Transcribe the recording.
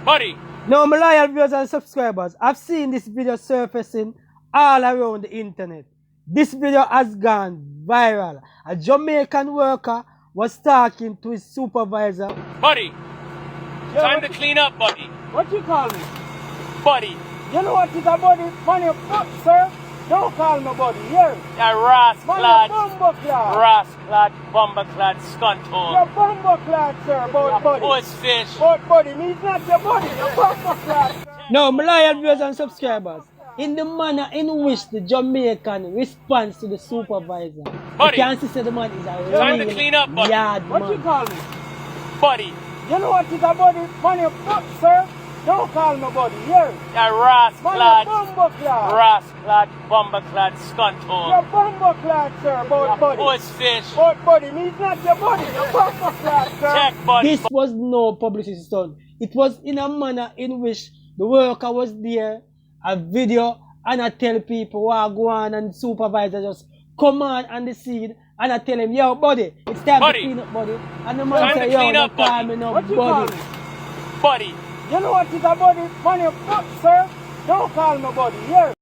Buddy. Now, my loyal viewers and subscribers, I've seen this video surfacing all around the internet. This video has gone viral. A Jamaican worker was talking to his supervisor. Buddy. Time to clean up, buddy. What you call me? Buddy. You know what is a buddy? Money up, sir. Don't call me buddy, here. That rasclad, Rasclad, bumbleclad, scunthole. you're bumbleclad, sir, buddy. Puss fish. Buddy, means not your buddy, you're bumbleclad. No, my loyal viewers and subscribers, in the manner in which the Jamaican responds to the supervisor, Buddy. you can see the man is a Time to real clean up, buddy. yard What man. you call me? Buddy. You know what is a buddy? Money up, sir. Don't call me buddy, here. That Money rasclad, bumbleclad. bumbleclad, You're scunthole. bumbleclad, sir, buddy. Puss fish. Buddy, means not your buddy, you're bumbleclad, sir. Check, buddy. This was no publicity stunt. It was in a manner in which the worker was there, a video, and I tell people what go on, and supervisor just come on the scene, and I tell him, yo, buddy, it's time Buddy. to clean up, buddy. And the man Time say, to yo, clean no up, buddy. call me no What you call buddy. me? Buddy. You know what is a buddy? Money up, sir. Don't call me buddy, here.